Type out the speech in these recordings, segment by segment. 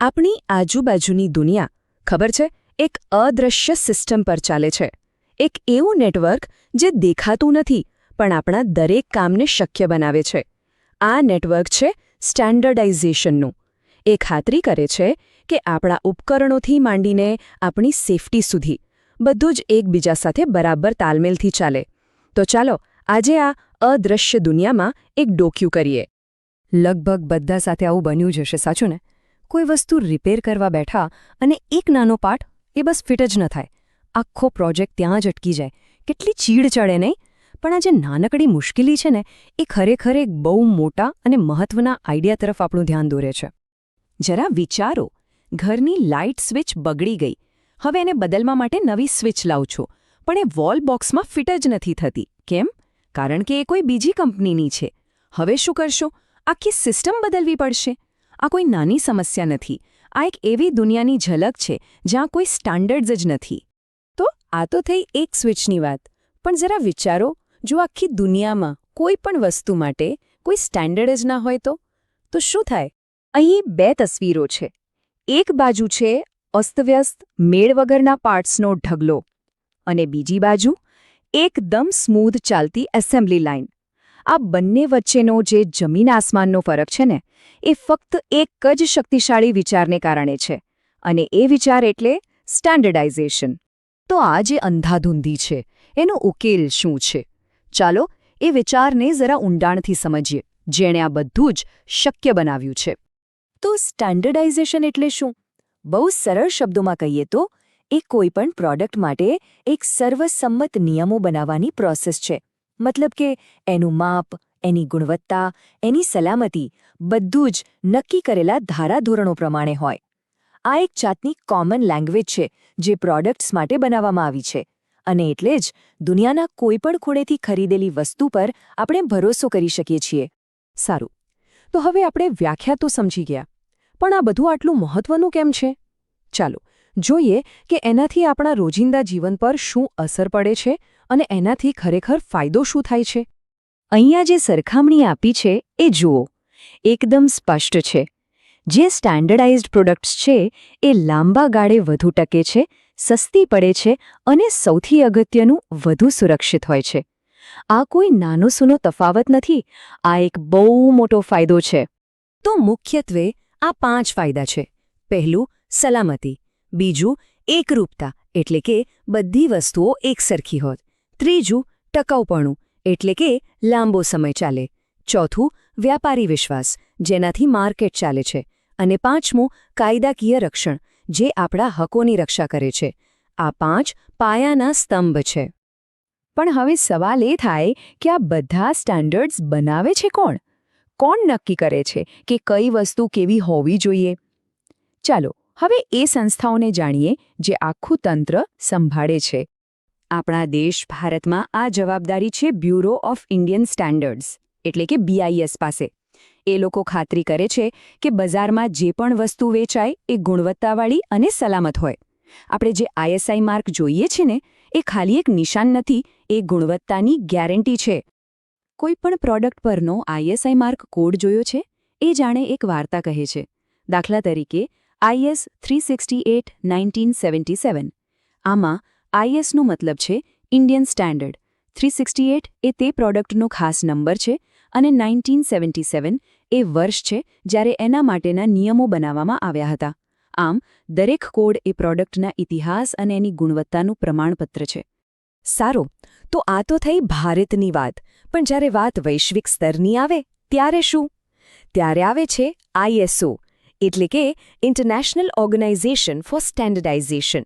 આપણી આજુબાજુની દુનિયા ખબર છે એક અદૃશ્ય સિસ્ટમ પર ચાલે છે. એક એવું નેટવર્ક જે દેખાતું નથી પણ આપણા દરેક કામને શક્ય બનાવે છે. આ નેટવર્ક છે સ્ટેન્ડર્ડાઇઝેશનનું. એ ખાતરી કરે છે કે આપણા ઉપકરણોથી માંડીને આપણી સેફટી સુધી બધું જ એકબીજા સાથે બરાબર તાલમેલથી ચાલે. તો ચાલો આજે આ અદૃશ્ય દુનિયામાં એક ડોક્યુ કરીએ. લગભગ બધા સાથે આવું બન્યું જ હશે, સાચું ને? કોઈ વસ્તુ રિપેર કરવા બેઠા અને એક નાનો પાર્ટ એ બસ ફિટ જ ન થાય. આખો પ્રોજેક્ટ ત્યાં જ અટકી જાય. કેટલી ચીડ ચડે નહીં? પણ આ જે નાનકડી મુશ્કેલી છે ને, એ ખરેખર એક બહુ મોટા અને મહત્વના આઈડિયા તરફ આપણું ધ્યાન દોરે છે. જરા વિચારો, ઘરની લાઇટ સ્વિચ બગડી ગઈ. હવે એને બદલવા માટે નવી સ્વિચ લાવું છું, પણ એ વોલ બોક્સમાં ફિટ જ નથી થતી. કેમ? કારણ કે એ કોઈ બીજી કંપનીની છે. હવે શું કરશો? આખી સિસ્ટમ બદલવી પડશે. આ કોઈ નાની સમસ્યા નથી. આ એક એવી દુનિયાની ઝલક છે જ્યાં કોઈ સ્ટાન્ડર્ડ્સ જ નથી. તો આ તો થઈ એક સ્વિચની વાત. પણ જરા વિચારો, જો આખી દુનિયામાં કોઈ પણ વસ્તુ માટે કોઈ સ્ટાન્ડર્ડ જ ના હોય તો શું થાય? અહીં બે તસવીરો છે. એક બાજુ છે અસ્તવ્યસ્ત મેળ વગરના પાર્ટ્સનો ઢગલો અને બીજી બાજુ એકદમ સ્મૂધ ચાલતી એસેમ્બલી લાઇન. આ બંને વચ્ચેનો જે જમીન આસમાનનો ફરક છે ને, એ ફક્ત એક જ શક્તિશાળી વિચારને કારણે છે. અને એ વિચાર એટલે સ્ટેન્ડર્ડાઇઝેશન. તો આ જે અંધાધૂંધી છે, એનો ઉકેલ શું છે? ચાલો એ વિચારને જરા ઊંડાણથી સમજીએ, જેણે આ બધું જ શક્ય બનાવ્યું છે. તો સ્ટેન્ડર્ડાઇઝેશન એટલે શું? બહુ સરળ શબ્દોમાં કહીએ તો એ કોઈપણ પ્રોડક્ટ માટે એક સર્વસંમત નિયમો બનાવવાની પ્રોસેસ છે. મતલબ કે એનું માપ, એની ગુણવત્તા, એની સલામતી બધું જ નક્કી કરેલા ધારાધોરણો પ્રમાણે હોય. આ એક જાતની કોમન લેંગ્વેજ છે જે પ્રોડક્ટ્સ માટે બનાવવામાં આવી છે. અને એટલે જ દુનિયાના કોઈપણ ખૂણેથી ખરીદેલી વસ્તુ પર આપણે ભરોસો કરી શકીએ છીએ. સારું, તો હવે આપણે વ્યાખ્યા તો સમજી ગયા, પણ આ બધું આટલું મહત્વનું કેમ છે? ચાલો જોઈએ કે એનાથી આપણા રોજિંદા જીવન પર શું અસર પડે છે અને એનાથી ખરેખર ફાયદો શું થાય છે. અહીંયા જે સરખામણી આપી છે એ જુઓ, એકદમ સ્પષ્ટ છે. જે સ્ટેન્ડર્ડાઇઝ્ડ પ્રોડક્ટ્સ છે એ લાંબા ગાળે વધુ ટકે છે, સસ્તી પડે છે અને સૌથી અગત્યનું વધુ સુરક્ષિત હોય છે. આ કોઈ નાનો સૂનો તફાવત નથી, આ એક બહુ મોટો ફાયદો છે. તો મુખ્યત્વે આ 5 ફાયદા છે. પહેલું, સલામતી. બીજું, એકરૂપતા, એટલે કે બધી વસ્તુઓ એકસરખી હોત. ત્રીજું, ટકાઉપણું, એટલે કે લાંબો સમય ચાલે. ચોથું, વ્યાપારી વિશ્વાસ, જેનાથી માર્કેટ ચાલે છે. અને પાંચમું, કાયદાકીય રક્ષણ, જે આપણા હકોની રક્ષા કરે છે. આ 5 પાયાના સ્તંભ છે. પણ હવે સવાલ એ થાય કે આ બધા સ્ટાન્ડર્ડ્સ બનાવે છે કોણ? કોણ નક્કી કરે છે કે કઈ વસ્તુ કેવી હોવી જોઈએ? ચાલો હવે એ સંસ્થાઓને જાણીએ જે આખું તંત્ર સંભાળે છે. આપણા દેશ ભારતમાં આ જવાબદારી છે બ્યુરો ઓફ ઇન્ડિયન સ્ટેન્ડર્ડ્સ, એટલે કે BIS પાસે. એ લોકો ખાતરી કરે છે કે બજારમાં જે પણ વસ્તુ વેચાય એ ગુણવત્તાવાળી અને સલામત હોય. આપણે જે ISI માર્ક જોઈએ છે ને, એ ખાલી એક નિશાન નથી, એ ગુણવત્તાની ગેરંટી છે. કોઈ પણ પ્રોડક્ટ પરનો ISI માર્ક કોડ જોયો છે? એ જાણે એક વાર્તા કહે છે. દાખલા તરીકે IS 368/1977. આમાં ISનો મતલબ છે ઇન્ડિયન સ્ટેન્ડર્ડ. 368 એ તે પ્રોડક્ટનો ખાસ નંબર છે અને 1977 એ વર્ષ છે જ્યારે એના માટેના નિયમો બનાવવામાં આવ્યા હતા. આમ દરેક કોડ એ પ્રોડક્ટના ઇતિહાસ અને એની ગુણવત્તાનું પ્રમાણપત્ર છે. સારું, તો આ તો થઈ ભારતની વાત. પણ જ્યારે વાત વૈશ્વિક સ્તરની આવે ત્યારે શું? ત્યારે આવે છે ISO, એટલે કે ઇન્ટરનેશનલ ઓર્ગેનાઇઝેશન ફોર સ્ટેન્ડર્ડાઇઝેશન.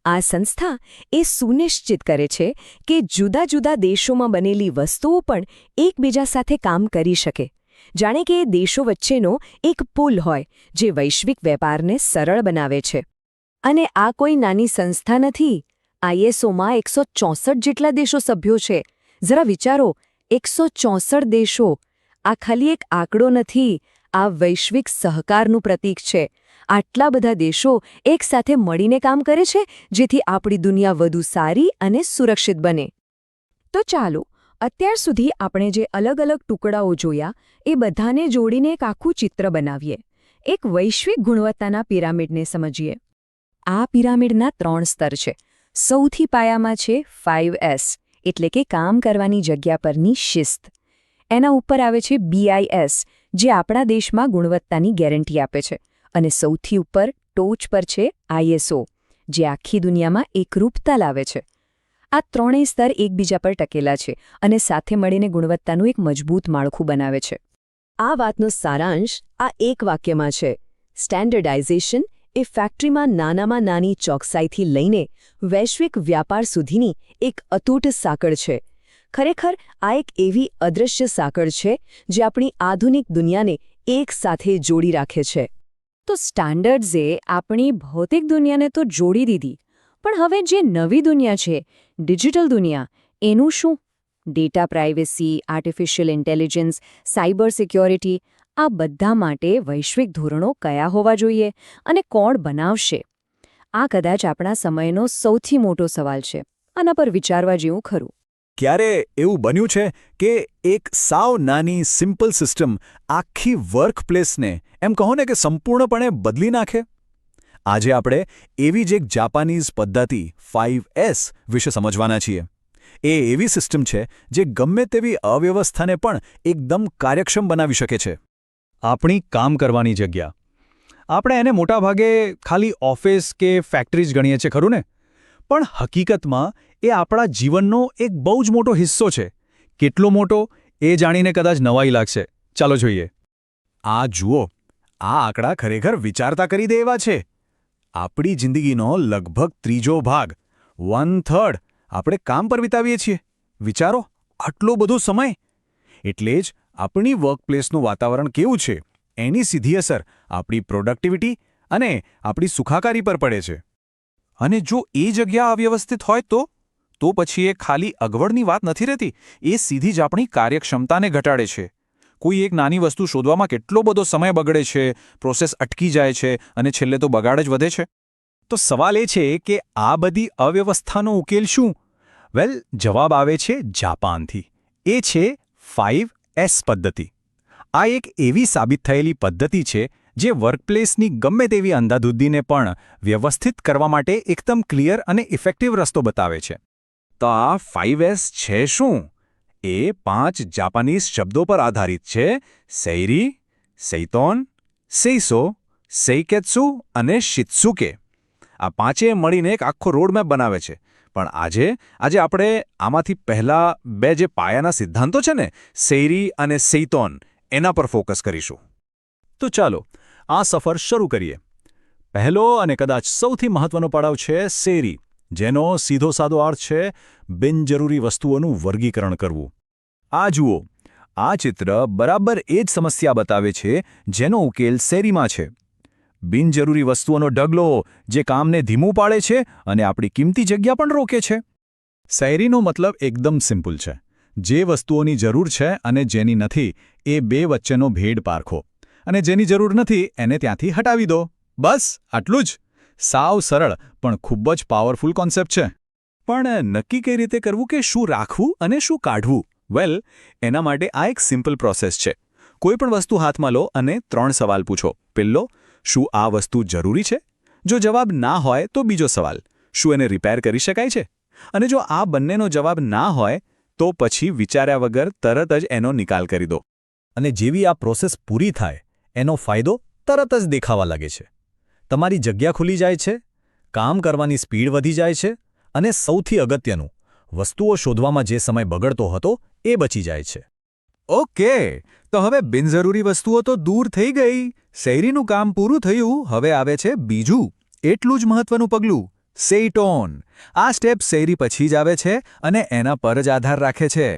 આ સંસ્થા એ સુનિશ્ચિત કરે છે કે જુદા જુદા દેશોમાં બનેલી વસ્તુઓ પણ એકબીજા સાથે કામ કરી શકે. જાણે કે એ દેશો વચ્ચેનો એક પુલ હોય જે વૈશ્વિક વેપારને સરળ બનાવે છે. અને આ કોઈ નાની સંસ્થા નથી. ISOમાં 164 જેટલા દેશો સભ્યો છે. જરા વિચારો, 164 દેશો. આ ખાલી એક આંકડો નથી, આ વૈશ્વિક સહકારનું પ્રતીક છે. આટલા બધા દેશો એકસાથે મળીને કામ કરે છે જેથી આપણી દુનિયા વધુ સારી અને સુરક્ષિત બને. તો ચાલો અત્યાર સુધી આપણે જે અલગ અલગ ટુકડાઓ જોયા એ બધાને જોડીને એક આખું ચિત્ર બનાવીએ. એક વૈશ્વિક ગુણવત્તાના પિરામિડને સમજીએ. આ પિરામિડના 3 સ્તર છે. સૌથી પાયામાં છે 5S, એટલે કે કામ કરવાની જગ્યા પરની શિસ્ત. એના ઉપર આવે છે BIS, જે આપણા દેશમાં ગુણવત્તાની ગેરંટી આપે છે. અને સૌથી ઉપર ટોચ પર છે ISO, જે આખી દુનિયામાં એકરૂપતા લાવે છે. આ ત્રણેય સ્તર એકબીજા પર ટકેલા છે અને સાથે મળીને ગુણવત્તાનું એક મજબૂત માળખું બનાવે છે. આ વાતનો સારાંશ આ એક વાક્યમાં છે: સ્ટેન્ડર્ડાઇઝેશન એ ફેક્ટરીમાં નાનામાં નાની ચોકસાઈથી લઈને વૈશ્વિક વ્યાપાર સુધીની એક અતૂટ સાંકળ છે. ખરેખર આ એક એવી અદૃશ્ય સાંકળ છે જે આપણી આધુનિક દુનિયાને એક સાથે જોડી રાખે છે. તો સ્ટાન્ડર્ડ્સે આપણી ભૌતિક દુનિયાને તો જોડી દીધી, પણ હવે જે નવી દુનિયા છે, ડિજિટલ દુનિયા, એનું શું? Data privacy, artificial intelligence, cyber security, આ બધા માટે વૈશ્વિક ધોરણો કયા હોવા જોઈએ અને કોણ બનાવશે? આ કદાચ આપણા સમયનો સૌથી મોટો સવાલ છે. આના પર વિચારવા જેવું ખરું. ક્યારે એવું બન્યું છે કે એક સાવ નાની સિમ્પલ સિસ્ટમ આખી વર્કપ્લેસને એમ કહો ને કે સંપૂર્ણપણે બદલી નાખે? આજે આપણે એવી જ એક જાપાનીઝ પદ્ધતિ 5S વિશે સમજવાના છીએ. એ એવી સિસ્ટમ છે જે ગમે તેવી અવ્યવસ્થાને પણ એકદમ કાર્યક્ષમ બનાવી શકે છે. આપણી કામ કરવાની જગ્યા. આપણે એને મોટાભાગે ખાલી ઓફિસ કે ફેક્ટરી જ ગણીએ છીએ, ખરું ને? પણ હકીકતમાં એ આપણા જીવનનો એક બહુ જ મોટો હિસ્સો છે. કેટલો મોટો એ જાણીને કદાચ નવાઈ લાગશે. ચાલો જોઈએ. આ જુઓ, આ આંકડા ખરેખર વિચારતા કરી દે એવા છે. આપણી જિંદગીનો લગભગ 3 ભાગ, 1/3 આપણે કામ પર વિતાવીએ છીએ. વિચારો, આટલો બધો સમય! એટલે જ આપણી વર્કપ્લેસનું વાતાવરણ કેવું છે એની સીધી અસર આપણી પ્રોડક્ટિવિટી અને આપણી સુખાકારી પર પડે છે. અને જો એ જગ્યા અવ્યવસ્થિત હોય તો પછી એ ખાલી અગવડની વાત નથી રહેતી, એ સીધી જ આપણી કાર્યક્ષમતાને ઘટાડે છે. કોઈ એક નાની વસ્તુ શોધવામાં કેટલો બધો સમય બગડે છે, પ્રોસેસ અટકી જાય છે અને છેલ્લે તો બગાડ જ વધે છે. તો સવાલ એ છે કે આ બધી અવ્યવસ્થાનો ઉકેલ શું? વેલ, જવાબ આવે છે જાપાનથી. એ છે 5S પદ્ધતિ. આ એક એવી સાબિત થયેલી પદ્ધતિ છે જે વર્કપ્લેસની ગમે તેવી અંધાધૂંધીને પણ વ્યવસ્થિત કરવા માટે એકદમ ક્લિયર અને ઇફેક્ટિવ રસ્તો બતાવે છે. તો આ 5S છે શું? એ 5 જાપાનીઝ શબ્દો પર આધારિત છે: સેઇરી, સેઇતોન, સેઇસો, સેઇકેત્સુ અને શિત્સુકે. આ પાંચે મળીને એક આખો રોડમેપ બનાવે છે. પણ આજે આપણે આમાંથી પહેલા બે જે પાયાના સિદ્ધાંતો છે ને, સેઇરી અને સેઇતોન, એના પર ફોકસ કરીશું. તો ચાલો આ સફર શરૂ કરીએ. પહેલો અને કદાચ સૌથી મહત્વનો પડાવ છે સેઇરી, જેનો સીધો સાદો અર્થ છે બિનજરૂરી વસ્તુઓનું વર્ગીકરણ કરવું. આ જુઓ, આ ચિત્ર બરાબર એ જ સમસ્યા બતાવે છે જેનો ઉકેલ સેઇરીમાં છે. બિનજરૂરી વસ્તુઓનો ઢગલો જે કામને ધીમું પાડે છે અને આપણી કિંમતી જગ્યા પણ રોકે છે. સેઇરીનો મતલબ એકદમ સિમ્પલ છે: જે વસ્તુઓની જરૂર છે અને જેની નથી એ બે વચ્ચેનો ભેદ પારખો, અને જેની જરૂર નથી એને ત્યાંથી હટાવી દો. બસ આટલું જ. સાવ સરળ પણ ખૂબ જ પાવરફુલ કોન્સેપ્ટ છે. પણ નક્કી કઈ રીતે કરવું કે શું રાખવું અને શું કાઢવું? વેલ, એના માટે આ એક સિમ્પલ પ્રોસેસ છે. કોઈ પણ વસ્તુ હાથમાં લો અને 3 સવાલ પૂછો. પહેલો, શું આ વસ્તુ જરૂરી છે? જો જવાબ ના હોય તો બીજો સવાલ, શું એને રિપેર કરી શકાય છે? અને જો આ બંનેનો જવાબ ના હોય તો પછી વિચાર્યા વગર તરત જ એનો નિકાલ કરી દો. અને જેવી આ પ્રોસેસ પૂરી થાય, એનો ફાયદો તરત જ દેખાવા લાગે છે. તમારી જગ્યા ખુલી જાય છે, કામ કરવાની સ્પીડ વધી જાય છે, અને સૌથી અગત્યનું, વસ્તુઓ શોધવામાં જે સમય બગડતો હતો એ બચી જાય છે. ઓકે, તો હવે બિનજરૂરી વસ્તુઓ તો દૂર થઈ ગઈ, સેઇરીનું કામ પૂરું થયું. હવે આવે છે બીજું, એટલું જ મહત્વનું પગલું, સેઇટોન. આ સ્ટેપ સેઇરી પછી જ આવે છે અને એના પર જ આધાર રાખે છે.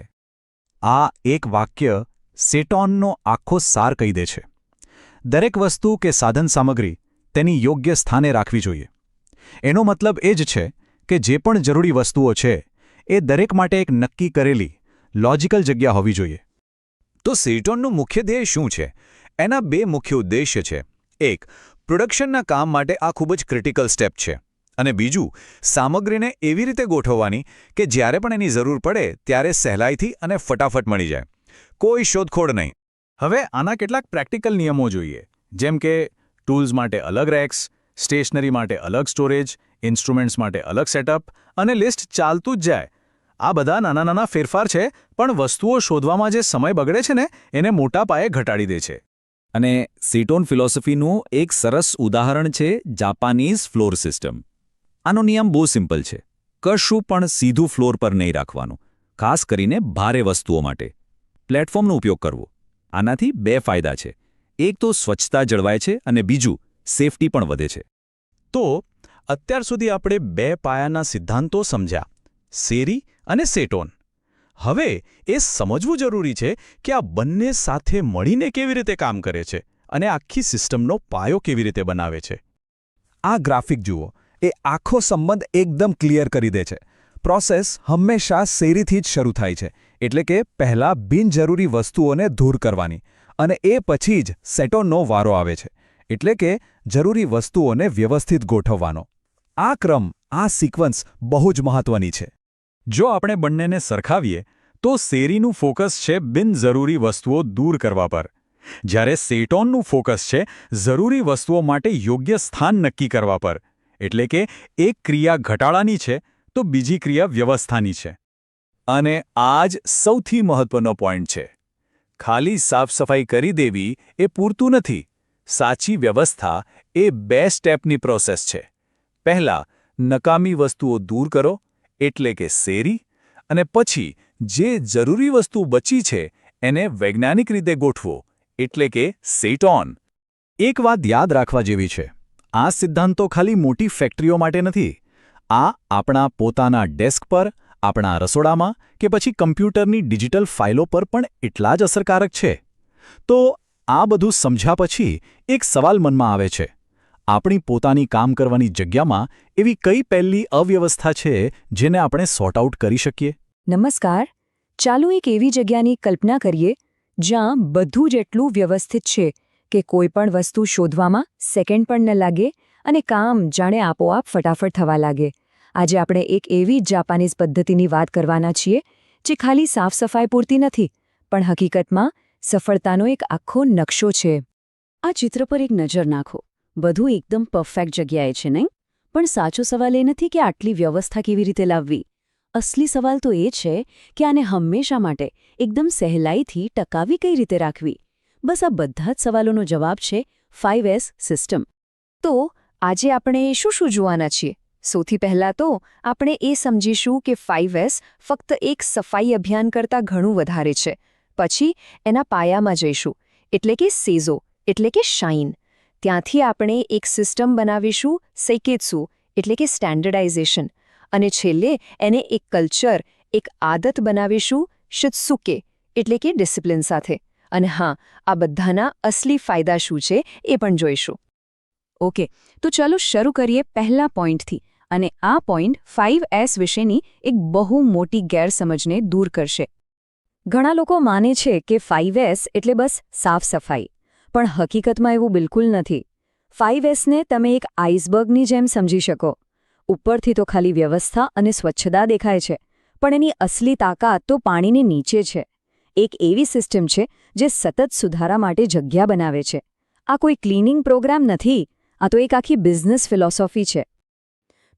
આ એક વાક્ય સેટોનનો આખો સાર કહી દે છે. દરેક વસ્તુ કે સાધન સામગ્રી તેની યોગ્ય સ્થાને રાખવી જોઈએ. એનો મતલબ એ જ છે કે જે પણ જરૂરી વસ્તુઓ છે એ દરેક માટે એક નક્કી કરેલી, લોજિકલ જગ્યા હોવી જોઈએ. તો સેઇટોનનું મુખ્ય ધ્યેય શું છે? એના 2 મુખ્ય ઉદ્દેશ્ય છે. એક, પ્રોડક્શનના કામ માટે આ ખૂબ જ ક્રિટિકલ સ્ટેપ છે. અને બીજું, સામગ્રીને એવી રીતે ગોઠવવાની કે જ્યારે પણ એની જરૂર પડે ત્યારે સહેલાઈથી અને ફટાફટ મળી જાય. કોઈ શોધખોળ નહીં. હવે આના કેટલાક પ્રેક્ટિકલ નિયમો જોઈએ, જેમ કે ટૂલ્સ માટે અલગ રેક્સ, સ્ટેશનરી માટે અલગ સ્ટોરેજ, ઇન્સ્ટ્રુમેન્ટ્સ માટે અલગ સેટઅપ અને લિસ્ટ ચાલતું જ જાય. આ બધા નાના નાના ફેરફાર છે, પણ વસ્તુઓ શોધવામાં જે સમય બગડે છે ને એને મોટા પાયે ઘટાડી દે છે. અને સીટોન ફિલોસોફીનું એક સરસ ઉદાહરણ છે જાપાનીઝ ફ્લોર સિસ્ટમ. આનો નિયમ બહુ સિમ્પલ છે. કશું પણ સીધું ફ્લોર પર નહીં રાખવાનું, ખાસ કરીને ભારે વસ્તુઓ માટે. પ્લેટફોર્મનો ઉપયોગ કરવો. આનાથી બે ફાયદા છે. એક તો સ્વચ્છતા જળવાય છે અને બીજું સેફટી પણ વધે છે. તો અત્યાર સુધી આપણે બે પાયાના સિદ્ધાંતો સમજ્યા, સેરી અને સેટોન. હવે એ સમજવું જરૂરી છે કે આ બંને સાથે મળીને કેવી રીતે કામ કરે છે અને આખી સિસ્ટમનો પાયો કેવી રીતે બનાવે છે. આ ગ્રાફિક જુઓ, એ આખો સંબંધ એકદમ ક્લિયર કરી દે છે. પ્રોસેસ હંમેશા સેરીથી જ શરૂ થાય છે, એટલે કે પહેલાં બિનજરૂરી વસ્તુઓને દૂર કરવાની, અને એ પછી જ સેટોનનો વારો આવે છે, એટલે કે જરૂરી વસ્તુઓને વ્યવસ્થિત ગોઠવવાનો. આ ક્રમ, આ સિક્વન્સ બહુ જ મહત્વની છે. જો આપણે બંનેને સરખાવીએ તો સેરીનું ફોકસ છે બિનજરૂરી વસ્તુઓ દૂર કરવા પર, જ્યારે સેટોનનું ફોકસ છે જરૂરી વસ્તુઓ માટે યોગ્ય સ્થાન નક્કી કરવા પર. એટલે કે એક ક્રિયા ઘટાડાની છે તો બીજી ક્રિયા વ્યવસ્થાની છે. અને આ જ સૌથી મહત્વનો પોઈન્ટ છે. ખાલી સાફસફાઈ કરી દેવી એ પૂરતું નથી. સાચી વ્યવસ્થા એ 2 સ્ટેપની પ્રોસેસ છે. પહેલા નકામી વસ્તુઓ દૂર કરો, એટલે કે સેરી, અને પછી જે જરૂરી વસ્તુ બચી છે એને વૈજ્ઞાનિક રીતે ગોઠવો, એટલે કે સેટોન. એક વાત યાદ રાખવા જેવી છે. આ સિદ્ધાંતો ખાલી મોટી ફેક્ટરીઓ માટે નથી. આ આપણા પોતાના ડેસ્ક પર, આપણા રસોડામાં કે પછી કમ્પ્યુટરની ડિજિટલ ફાઇલો પર પણ એટલા જ અસરકારક છે. તો આ બધું સમજ્યા પછી એક સવાલ મનમાં આવે છે. આપણી પોતાની કામ કરવાની જગ્યામાં એવી કઈ પહેલી અવ્યવસ્થા છે જેને આપણે સોર્ટ આઉટ કરી શકીએ? નમસ્કાર. ચાલો એક એવી જગ્યાની કલ્પના કરીએ જ્યાં બધું જ એટલું વ્યવસ્થિત છે કે કોઈ પણ વસ્તુ શોધવામાં સેકન્ડ પણ ન લાગે અને કામ જાણે આપોઆપ ફટાફટ થવા લાગે. આજે આપણે એક એવી જ જાપાનીઝ પદ્ધતિની વાત કરવાના છીએ જે ખાલી સાફસફાઈ પૂરતી નથી, પણ હકીકતમાં સફળતાનો એક આખો નકશો છે. આ ચિત્ર પર એક નજર નાખો. બધું એકદમ પરફેક્ટ જગ્યાએ છે, નહીં? પણ સાચો સવાલ એ નથી કે આટલી વ્યવસ્થા કેવી રીતે લાવવી. અસલી સવાલ તો એ છે કે આને હંમેશા માટે એકદમ સહેલાઈથી ટકાવી કઈ રીતે રાખવી. બસ આ બધા જ સવાલોનો જવાબ છે 5S સિસ્ટમ. તો આજે આપણે શું જોવાના છીએ? સૌથી પહેલાં તો આપણે એ સમજીશું કે 5S ફક્ત એક સફાઈ અભિયાન કરતાં ઘણું વધારે છે. પછી એના પાયામાં જઈશું, એટલે કે સેઝો, એટલે કે શાઇન. ત્યાંથી આપણે એક સિસ્ટમ બનાવીશું સેકેત્સુ, એટલે કે સ્ટેન્ડર્ડાઇઝેશન. અને છેલ્લે એને એક કલ્ચર, એક આદત બનાવીશું શિત્સુકે, એટલે કે ડિસિપ્લિન સાથે. અને હા, આ બધાના અસલી ફાયદા શું છે એ પણ જોઈશું. ઓકે, તો ચાલો શરૂ કરીએ પહેલા પોઈન્ટથી. અને આ પોઈન્ટ 5S વિશેની એક બહુ મોટી ગેરસમજને દૂર કરશે. ઘણા લોકો માને છે કે 5S એટલે બસ સાફ સફાઈ, પણ હકીકતમાં એવું બિલકુલ નથી. 5Sને તમે એક આઇસબર્ગની જેમ સમજી શકો. ઉપરથી તો ખાલી વ્યવસ્થા અને સ્વચ્છતા દેખાય છે, પણ એની અસલી તાકાત તો પાણીની નીચે છે. એક એવી સિસ્ટમ છે જે સતત સુધારા માટે જગ્યા બનાવે છે. આ કોઈ ક્લિનિંગ પ્રોગ્રામ નથી, આ તો એક આખી બિઝનેસ ફિલોસોફી છે.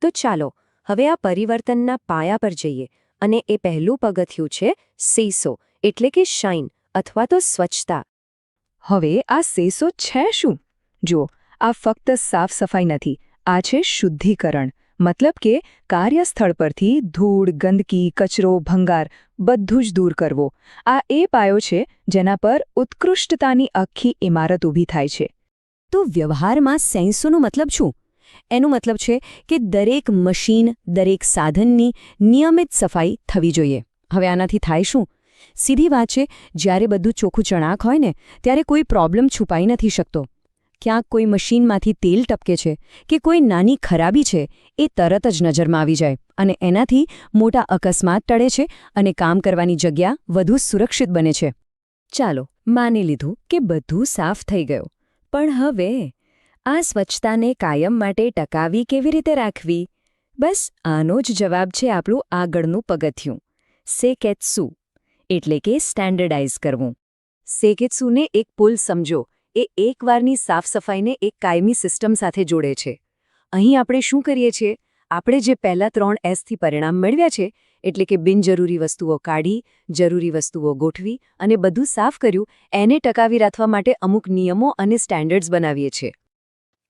તો ચાલો હવે આ પરિવર્તનના પાયા પર જઈએ, અને એ પહેલું પગથિયું છે સેસો, એટલે કે શાઇન અથવા તો સ્વચ્છતા. હવે આ સેસો છે શું? જુઓ, આ ફક્ત સાફ સફાઈ નથી, આ છે શુદ્ધિકરણ. મતલબ કે કાર્યસ્થળ પરથી ધૂળ, ગંદકી, કચરો, ભંગાર બધું જ દૂર કરવો. આ એ પાયો છે જેના પર ઉત્કૃષ્ટતાની આખી ઇમારત ઊભી થાય છે. તો વ્યવહારમાં સેન્સોનો મતલબ શું? એનો મતલબ છે કે દરેક મશીન, દરેક સાધનની નિયમિત સફાઈ થવી જોઈએ. હવે આનાથી થાય શું? સીધી વાત છે, જ્યારે બધું ચોખ્ખું ચણાક હોય ને ત્યારે કોઈ પ્રોબ્લેમ છુપાઈ નથી શકતો. ક્યાંક કોઈ મશીનમાંથી તેલ ટપકે છે કે કોઈ નાની ખરાબી છે એ તરત જ નજરમાં આવી જાય, અને એનાથી મોટા અકસ્માત ટળે છે અને કામ કરવાની જગ્યા વધુ સુરક્ષિત બને છે. ચાલો, માની લીધું કે બધું સાફ થઈ ગયું, પણ હવે આ સ્વચ્છતાને કાયમ માટે ટકાવી કેવી રીતે રાખવી? બસ આનો જ જવાબ છે આપણું આગળનું પગથિયું, સેકેત્સુ, એટલે કે સ્ટેન્ડર્ડાઇઝ કરવું. સેકેત્સુને એક પુલ સમજો એ એકવારની સાફસફાઈને એક કાયમી સિસ્ટમ સાથે જોડે છે. અહીં આપણે શું કરીએ છીએ? આપણે જે પહેલા 3 એસથી પરિણામ મેળવ્યા છે, એટલે કે બિનજરૂરી વસ્તુઓ કાઢી, જરૂરી વસ્તુઓ ગોઠવી અને બધું સાફ કર્યું, એને ટકાવી રાખવા માટે અમુક નિયમો અને સ્ટેન્ડર્ડ્સ બનાવીએ છીએ.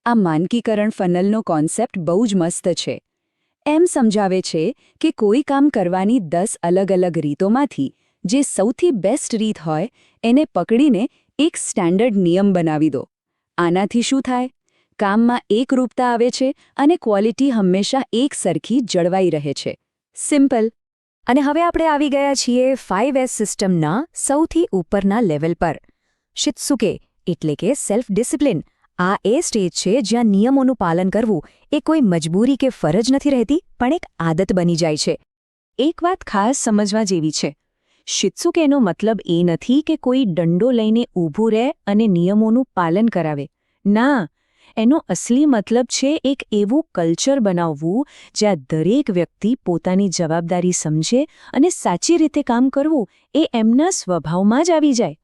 આ માનકીકરણ ફનલનો કોન્સેપ્ટ બહુ જ મસ્ત છે. એમ સમજાવે છે કે કોઈ કામ કરવાની 10 અલગ અલગ રીતોમાંથી જે સૌથી બેસ્ટ રીત હોય એને પકડીને એક સ્ટેન્ડર્ડ નિયમ બનાવી દો. આનાથી શું થાય? કામમાં એકરૂપતા આવે છે અને ક્વોલિટી હંમેશા એક સરખી જળવાઈ રહે છે. સિમ્પલ. અને હવે આપણે આવી ગયા છીએ 5S સિસ્ટમના સૌથી ઉપરના લેવલ પર. શિત્સુકે એટલે કે સેલ્ફ ડિસિપ્લિન. આ એ સ્ટેજ છે જ્યાં નિયમોનું પાલન કરવું એ કોઈ મજબૂરી કે ફરજ નથી રહેતી, પણ એક આદત બની જાય છે. એક વાત ખાસ સમજવા જેવી છે. શિત્સુકેનો મતલબ એ નથી કે કોઈ દંડો લઈને ઊભું રહે અને નિયમોનું પાલન કરાવે. ના, એનો અસલી મતલબ છે એક એવું કલ્ચર બનાવવું જ્યાં દરેક વ્યક્તિ પોતાની જવાબદારી સમજે અને સાચી રીતે કામ કરવું એ એમના સ્વભાવમાં જ આવી જાય.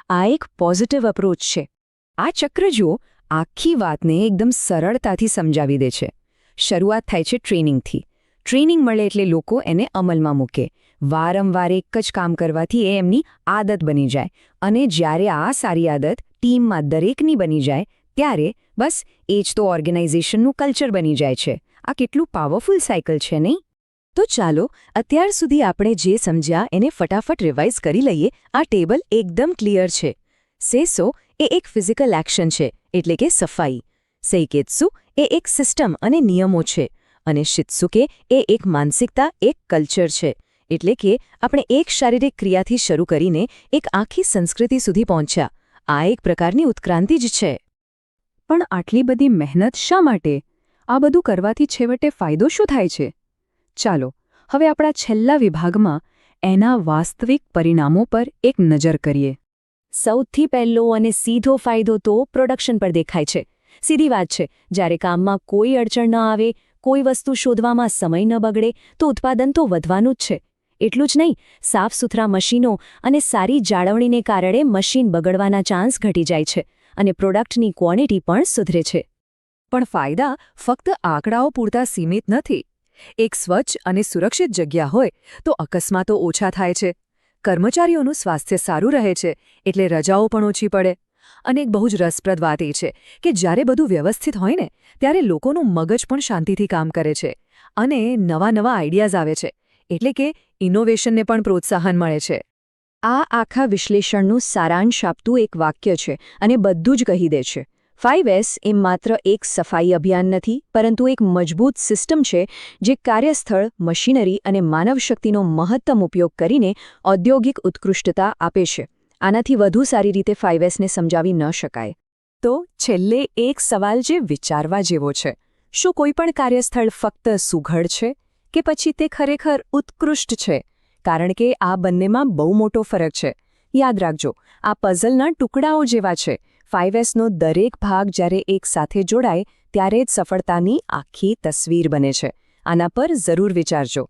આ એક પોઝિટિવ અપ્રોચ છે. આ ચક્ર જુઓ આખી વાતને એકદમ સરળતાથી સમજાવી દે છે. શરૂઆત થાય છે ટ્રેનિંગથી. ટ્રેનિંગ મળે એટલે લોકો એને અમલમાં મૂકે. વારંવાર એક જ કામ કરવાથી એ એમની આદત બની જાય. અને જ્યારે આ સારી આદત ટીમમાં દરેકની બની જાય ત્યારે બસ એ જ તો ઓર્ગેનાઇઝેશનનું કલ્ચર બની જાય છે. આ કેટલું પાવરફુલ સાયકલ છે, નહીં? તો ચાલો અત્યાર સુધી આપણે જે સમજ્યા એને ફટાફટ રિવાઇઝ કરી લઈએ. આ ટેબલ એકદમ ક્લિયર છે. સેસો એ એક ફિઝિકલ એક્શન છે, એટલે કે સફાઈ. સેઇકેત્સુ એ એક સિસ્ટમ અને નિયમો છે. અને શિત્સુકે એ એક માનસિકતા, એક કલ્ચર છે. એટલે કે આપણે એક શારીરિક ક્રિયાથી શરૂ કરીને એક આખી સંસ્કૃતિ સુધી પહોંચ્યા. આ એક પ્રકારની ઉત્ક્રાંતિ જ છે. પણ આટલી બધી મહેનત શા માટે? આ બધું કરવાથી છેવટે ફાયદો શું થાય છે? ચાલો હવે આપણા છેલ્લા વિભાગમાં એના વાસ્તવિક પરિણામો પર એક નજર કરીએ. સૌથી પહેલો અને સીધો ફાયદો તો પ્રોડક્શન પર દેખાય છે. સીધી વાત છે, જ્યારે કામમાં કોઈ અડચણ ન આવે, કોઈ વસ્તુ શોધવામાં સમય ન બગડે, તો ઉત્પાદન તો વધવાનું જ છે. એટલું જ નહીં, સાફ-સુથરા મશીનો અને સારી જાળવણીને કારણે મશીન બગડવાના ચાન્સ ઘટી જાય છે અને પ્રોડક્ટની ક્વોલિટી પણ સુધરે છે. પણ ફાયદા ફક્ત આંકડાઓ પૂરતા સીમિત નથી. એક સ્વચ્છ અને સુરક્ષિત જગ્યા હોય તો અકસ્માતો ઓછા થાય છે. કર્મચારીઓનું સ્વાસ્થ્ય સારું રહે છે, એટલે રજાઓ પણ ઓછી પડે. અને એક બહુ જ રસપ્રદ વાત એ છે કે જ્યારે બધું વ્યવસ્થિત હોય ને ત્યારે લોકોનું મગજ પણ શાંતિથી કામ કરે છે અને નવા આઈડિયાઝ આવે છે. એટલે કે ઇનોવેશનને પણ પ્રોત્સાહન મળે છે. આ આખા વિશ્લેષણનું સારાંશ આપતું એક વાક્ય છે અને બધું જ કહી દે છે. 5S એ માત્ર એક સફાઈ અભિયાન નથી, પરંતુ એક મજબૂત સિસ્ટમ છે જે કાર્યસ્થળ, મશીનરી અને માનવશક્તિનો મહત્તમ ઉપયોગ કરીને ઔદ્યોગિક ઉત્કૃષ્ટતા આપે છે. આનાથી વધુ સારી રીતે 5Sને સમજાવી ન શકાય. તો છેલ્લે એક સવાલ જે વિચારવા જેવો છે. શું કોઈ પણ કાર્યસ્થળ ફક્ત સુઘડ છે કે પછી તે ખરેખર ઉત્કૃષ્ટ છે? કારણ કે આ બંનેમાં બહુ મોટો ફરક છે. યાદ રાખજો, આ પઝલના ટુકડાઓ જેવા છે. 5Sનો દરેક ભાગ જ્યારે એક સાથે જોડાય ત્યારે જ સફળતાની આખી તસવીર બને છે. આના પર જરૂર વિચારજો.